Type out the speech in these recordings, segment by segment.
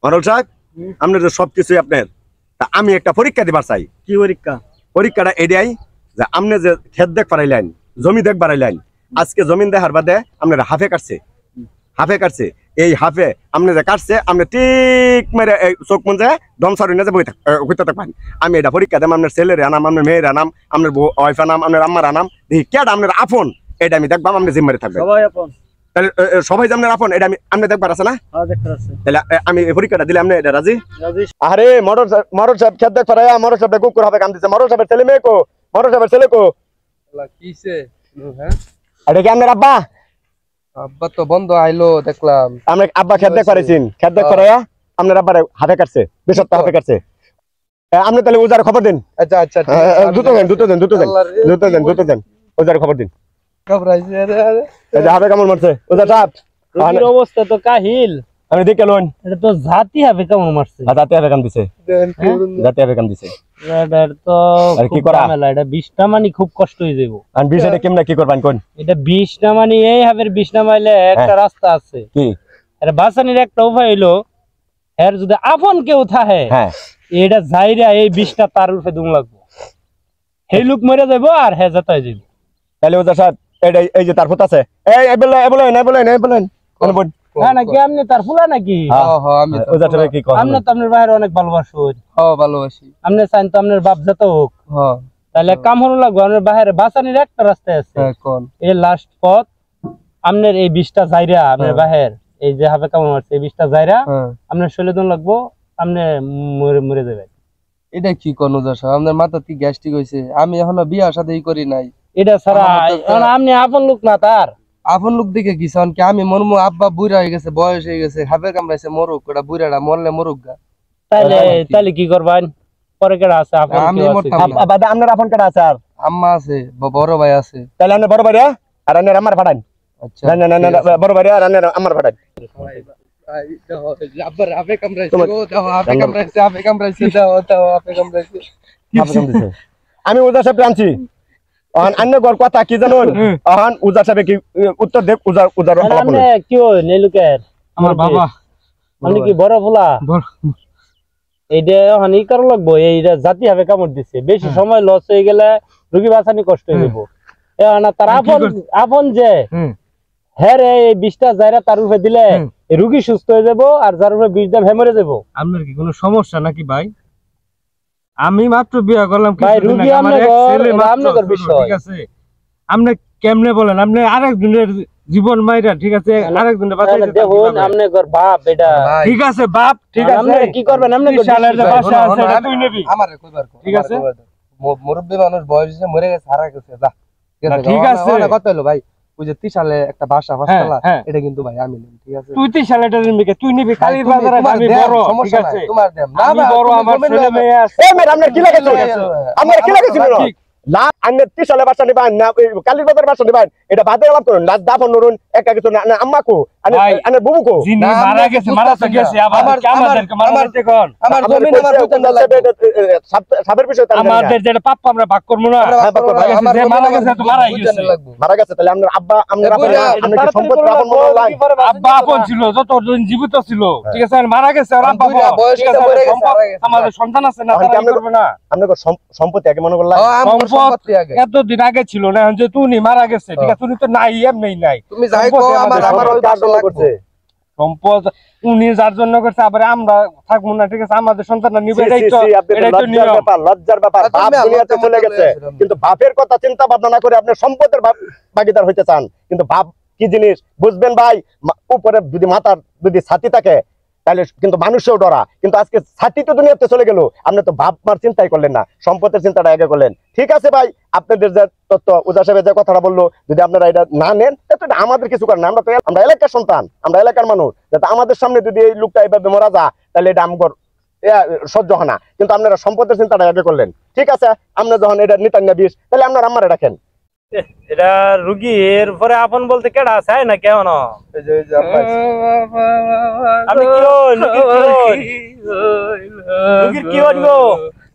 মরল সাহেব আপনার সবকিছুই আপনার, তা আমি একটা পরীক্ষা দিবার চাই। কি পরীক্ষা? পরীক্ষাটা এটাই যে আপনি যে ক্ষেত দেখ পারাইলেন, জমি দেখ বাড়াইলেন, আজকে জমিন দেখার বাদে আপনার হাফে কাটছে এই হাফে আপনি যে কাটছে আপনি ঠিক মেরে চোখ মন ধমসারি না যে হইতে থাকবেন। আমি এটা পরীক্ষা দেব, আপনার ছেলের আনাম, আপনার মেয়ের আনাম, আপনার ওয়াইফ আনাম, আপনার আম্মার আনাম, দেখি কেটা আপনার আপন এটা আমি দেখবাম, আপনি জিম্মারে থাকবেন। তাহলে সবাই যে আপনার আপন এটা আমি দেখবার আছে না? তাহলে আমি পরীক্ষাটা দিলে আপনি এটা রাজি? আরে মরর সাহেব খেত দেখ পারাইয়া মরর সাহেব কুকুর হবে কাম দিচ্ছে। মরর সাহেবের ছেলে মেয়ে কো? মরর সাহেবের ছেলে কো? এটা কি আপনার আব্বা? আব্বা তো বন্ধ আইলো দেখলাম। আমি আব্বা খেত দেখ পারাইছেন, খেত দেখ পারাইয়া আপনার আব্বার হাতে কাটছে, 2 সপ্তাহ হাতে কাটছে। আপনি তাহলে ওজার খবর দিন। আচ্ছা আচ্ছা দ্রুত দেন ওজার খবর দিন। হাতে কামড় মারছে ওজা সাহেব, অবস্থা তো কাহিল। আমি দেখে লোন এটা তো জাতি হবে কেমন মারছে, জাতি হবে কাম দিছে, জাতি হবে কাম দিছে। এটা তো আর কি করা মেলা, এটা 20টা মানে খুব কষ্ট হয়ে যাবো। আর 20 এটা কেমনে কি করবেন কোন? এটা 20টা মানে এই হাবের 20 নামাইলে একটা রাস্তা আছে কি, এটা বাঁচানির একটা উপায় হইলো, এর যদি আপন কেউ থাকে এটা যাইরা এই 20টা তার উপরে দুম লাগবো, সেই লোক মরে যাবো আর হ্যাঁ যেতে যাব। তাহলে ওজা সাহেব এই যে তার ফুট আছে, এই বলেন নাকি আপনি তার ফুলা নাকি? আপনি তো আপনার বাইরে অনেক ভালোবাসি, আপনি চাইন তো আপনার বাপ যেত হোক। তাহলে কাম হলো লাগবো, আপনার বাইরে বাঁচানির একটা রাস্তায় আছে, এই লাস্ট পথ আপনার এই 20টা যাইরা আপনার বাহের এই যে হাবে কামড় মারছে এই 20টা যাইরা আপনার শরীরে দন লাগবো, আপনি মরে যাবেন। এটা কি কোন আপনার মাথা কি গ্যাস্ট্রিক হয়েছে? আমি এখনো বিয়া শাদী করি নাই। এটা ছাড়া আপনি আপন লোক না, তার আপন লোক দিকে কি কি আমি মরমু? আব্বা বুড়া হয়ে গেছে, বয়স হয়ে গেছে, হাবে কামড়াইছে, মরুক। ওটা বুড়াটা মরলে মরুক গা। তাইলে কি করবেন? পরে কেডা আছে আপন? আমি বাদে আপনার আপন কেডা আছে? আর আম্মা আছে, বড় ভাই আছে। তাহলে আপনি বড় ভাই আর আপনি আমার ভাড়ান। আচ্ছা না বড় ভাই আর আপনি আমার ভাড়ান। আব্বার হাবে কামড়াইছে, ও দাও হাবে কামড়াইছে, দাও হাবে কামড়াইছে। আমি ওজা সাহেব আনছি, অন্য গর কথা কি জানুন? উজা সাহেব কি উত্তর দেব? উজার কি নেলুকের আমার বাবা মানে কি বড় ফুলা এইটা হানি করা লাগবো। এইটা জাতি হবে কামড় দিচ্ছে, বেশি সময় লস হয়ে গেলে রোগী বাঁচানি কষ্ট হয়ে যাবো। তার আপন যে হ্যাঁ রে, এই 20টা যাইরা তার উপরে দিলে রোগী সুস্থ হয়ে যাবো, আর যার উপরে 20 দাম মরে যাবো। আপনার কি কোনো সমস্যা নাকি ভাই? আমি মাত্র বিয়ে করলাম, ঠিক আছে? আপনি কেমনে বলেন? আপনি আরেকজনের জীবন মাইরা, ঠিক আছে, আরেকজনের দেখুন আপনি বাপ, এটা ঠিক আছে বাপ, ঠিক আছে, কি করবেন? আপনি বাসা আছে এটা তুই নিবি, আমারে কইবার ঠিক আছে? মুরব্বি মানুষ বয়স হইছে, মরে গেছে, হারা গেছে, যা ঠিক আছে। কত হলো ভাই? ওই যে 30 সালে একটা বাসা হসপিটাল, এটা কিন্তু ভাই আমি নিব, ঠিক আছে? তুই 30 সালে এটা নিবি, তুই নিবি কালীর বাজারে, আমি বড়, ঠিক আছে? তোমার দেম না, আমি বড়, আমার ছেলে মেয়ে আছে। এই মেয়ে আপনার কি লাগেছে? আমার কি লাগেছে? না আন্নে 30 সালে বাসা নিবান না কালীর বাজার বাসা নিবান, এটা বাদে আলাপ করুন। লাজ দাফন নুরুন একটা কিছু না, আম্মাকো আনে বুবুকো যিনি মারা গেছে, মারা তো গেছে, আবার আমাদেরকে মারতে কোন? আমার জমিন আমার পুতন লাগবে, সাবের বিষয় তাহলে আমাদের যেটা পাপ আমরা ভাগ করব না। আমার যে মারা গেছে তো মারাই গেছে, মারা গেছে। তাহলে আপনার আব্বা আপনার কি সম্পদ আপন মনে হয়? আব্বা আপন ছিল যতদিন জীবিত ছিল, ঠিক আছে? আর মারা গেছে, আর আব্বা বয়স হয়ে গেছে, আমাদের সন্তান আছে না, তারা কি করবে না? আপনাদের সম্পত্তি আগে মনে করলাম, সম্পত্তি আগে এতদিন আগে ছিল না, যে তুমি মারা গেছে, ঠিক আছে? তুমি তো নাই, এমনি নাই, তুমি যাই কো আমার ওই বাসা করছে সম্পদ উনি যার জন্য করছে, আবার আমরা থাকবো না, ঠিক আছে? আমাদের সন্তানরা নিবে, এটাই তো ব্যাপার, লজ্জার ব্যাপার। বাপ দুনিয়াতে চলে গেছে, কিন্তু বাপের কথা চিন্তা ভাবনা না করে আপনি সম্পদের ভাগিদার হইতে চান, কিন্তু বাপ কি জিনিস বুঝবেন ভাই? উপরে যদি মাথার যদি ছাতি থাকে তাহলে কিন্তু মানুষও ডরা, কিন্তু আজকে ছাতি তো দুনিয়াতে চলে গেল, আপনি তো বাপ মার চিন্তাই করলেন না, সম্পদের চিন্তাটা আগে করলেন। ঠিক আছে ভাই, আপনাদের যে তত্ত্ব উজা সাহেব যে কথাটা বললো, যদি আপনারা এটা না নেন তাহলে আমাদের কিছু করেন না। আমরা এলাকার সন্তান, আমরা এলাকার মানুষ, যাতে আমাদের সামনে যদি এই লোকটা এইভাবে মরা যা, তাহলে এটা আমগর সহ্য হয় না। কিন্তু আপনারা সম্পদের চিন্তাটা আগে করলেন। ঠিক আছে, আমরা যখন এটা নিতেন না 20, তাহলে আপনারা আমারে রাখেন। এটা রুগীর পরে আপন বলতে কেডা আছে না কেমন?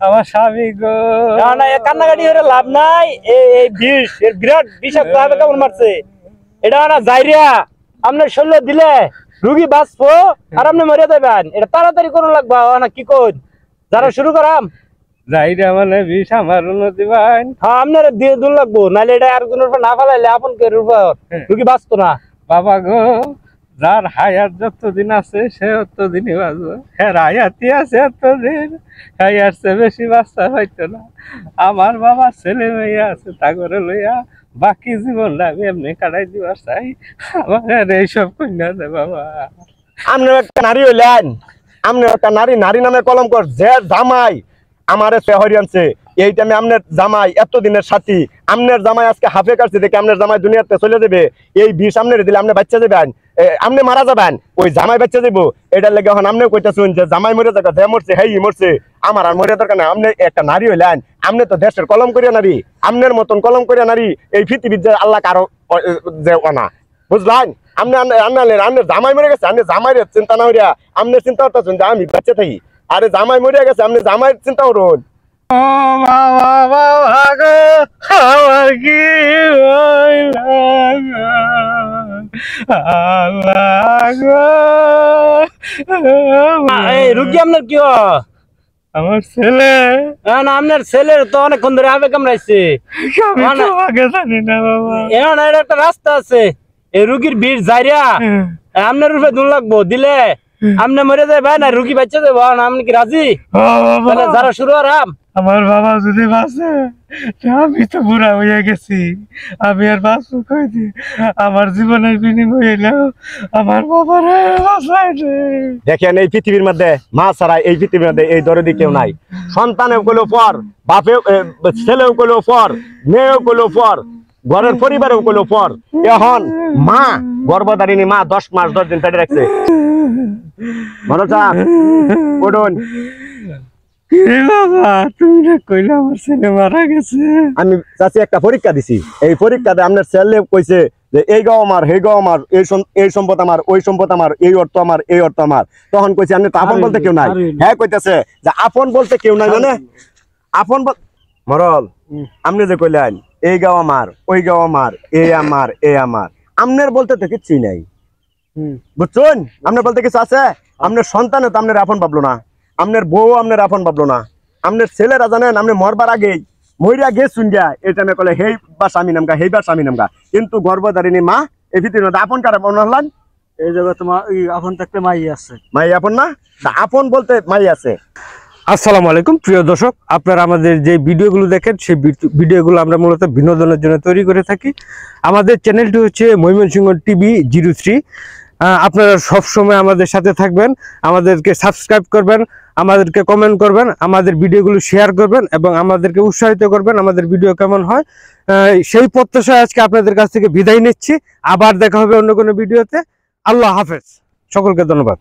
আমার স্বামী গো, না কান্নাকাটি করে লাভ নাই। এই বিষ এর বিরাট বিষাক্ত ভাবে কেমন মারছে, এটা না যাইরিয়া আপনার শরীরে দিলে রুগী বাঁচবো আর আপনি মরে যাবেন, এটা তাড়াতাড়ি করুন লাগবে না কি কোন যারা শুরু করাম যাইরা মানে বিষ আমার উন্নতি ভাই। হ্যাঁ আপনারা দিয়ে দূর লাগবো, নাহলে এটা আরেকজনের উপর না ফেলাইলে আপন কে রুগী বাঁচতো না। বাবা গো, যার হায়াত যতদিন আছে সে ততদিনই বাঁচবো, হ্যাঁ হায়াতি আছে এতদিন, হায়ার চেয়ে বেশি বাচ্চা হইতো না। আমার বাবা ছেলে মেয়ে আছে তা করে লইয়া বাকি জীবনটা আমি এমনি কাটাই দিবার চাই, আমার এইসব কন্যা দে বাবা। আপনি একটা নারী হইলেন, আপনি একটা নারী, নারী নামে কলঙ্ক, যে জামাই আমারে শহরে আনছে এই টাইমে আপনার জামাই এতদিনের সাথী, আপনার জামাই আজকে হাফে কাটছে দেখে আপনার জামাই দুনিয়াতে চলে যাবে, এই বিষ আপনার দিলে আপনি বাচ্চা যাবেন, আপনি মারা যাবেন, ওই জামাই বাচ্চা যাবো, এটার লেগে এখন আপনি কইতেছেন যে জামাই মরে যাবে, যে মরছে হেই মরছে, আমার আর মরে দরকার নাই। আপনি একটা নারী হইলেন, আপনি তো দেশের কলম করিয়া নারী, আপনার মতন কলম করিয়া নারী এই পৃথিবীর যে আল্লাহ কারো যে অনা, বুঝলেন? আপনি আপনার জামাই মরে গেছে, আপনি জামাইয়ের চিন্তা না করিয়া আপনার চিন্তা করতেছেন যে আমি বাচ্চা থাকি, আরে জামাই মরে গেছে, আপনি জামাইয়ের চিন্তা করুন। ও বাবা বাবা গো, আমার কি রুগী আপনার কি আমার ছেলে, না আপনার ছেলের তো অনেকক্ষণ ধরে হাবে কামড়াইছে, আগে জানি না বাবা। এখন একটা রাস্তা আছে, এই রুগীর ভিড় যাইরা আপনার রূপে দুন লাগবো, দিলে আপনি মরে যাবেন আর রুগী বাচ্চা দেবো, আপনি কি রাজি? যারা শুরু আরাম আমার বাবা যদি বাঁচে, আমি তো বুড়া হয়ে গেছি, আমি আর বাঁচবো কইছি, আমার জীবনের বিনিময়ে আমার বাবার দেখেন এই পৃথিবীর মধ্যে মা ছাড়া এই পৃথিবীর মধ্যে এই দরদি কেউ নাই। সন্তানেও কইলো পর, বাপেও ছেলেও কইলো পর, মেয়েও কইলো পর, ঘরের পরিবারেও কইলো পর। এখন মা গর্ভধারিণী মা 10 মাস 10 দিন পেটে রাখছে, মনে চান উঠুন। বাবা তুমি না কইলে আমার ছেলে মারা গেছে। আমি চাচি একটা পরীক্ষা দিছি, এই পরীক্ষাতে আপনার ছেলে কইছে যে এই গাও আমার, এই গাও আমার, এই সম্পদ আমার, ওই সম্পদ আমার, এই অর্থ আমার, এই অর্থ আমার। তখন কইছে আপনি তো আপন বলতে কেউ নাই। হ্যাঁ কইতেছে যে আপন বলতে কেউ নাই, মানে আপন মরল আপনি যে কইলেন এই গাও আমার, ওই গাও আমার, এই আমার, এই আমার, আপনার বলতে তো কিছুই নাই, বুঝছেন? আপনার বলতে কিছু আছে? আপনার সন্তানও তো আপনার আপন ভাবলো না, আপনার বউ আপনার আপন ভাবলো না, আপনার ছেলেরা জানেন আপনি মরবার আগেই মরিয়া গে শুন গা এই টাইমে কলে হেই বা স্বামী নামগা, হেই বা স্বামী নামগা, কিন্তু গর্ভধারিণী মা এই পৃথিবীর মধ্যে আপন কারা মনে হলেন? এই জায়গায় তোমার আপন থাকতে মাই আছে, মাই আপন না, আপন বলতে মাই আছে। আসসালামু আলাইকুম প্রিয় দর্শক, আপনারা আমাদের যে ভিডিওগুলো দেখেন সেই ভিডিওগুলো আমরা মূলত বিনোদনের জন্য তৈরি করে থাকি। আমাদের চ্যানেলটি হচ্ছে ময়মনসিংহ টিভি 03। আপনারা সবসময় আমাদের সাথে থাকবেন, আমাদেরকে সাবস্ক্রাইব করবেন, আমাদেরকে কমেন্ট করবেন, আমাদের ভিডিওগুলো শেয়ার করবেন এবং আমাদেরকে উৎসাহিত করবেন আমাদের ভিডিও কেমন হয়। সেই প্রত্যাশায় আজকে আপনাদের কাছ থেকে বিদায় নিচ্ছি। আবার দেখা হবে অন্য কোনো ভিডিওতে। আল্লাহ হাফেজ, সকলকে ধন্যবাদ।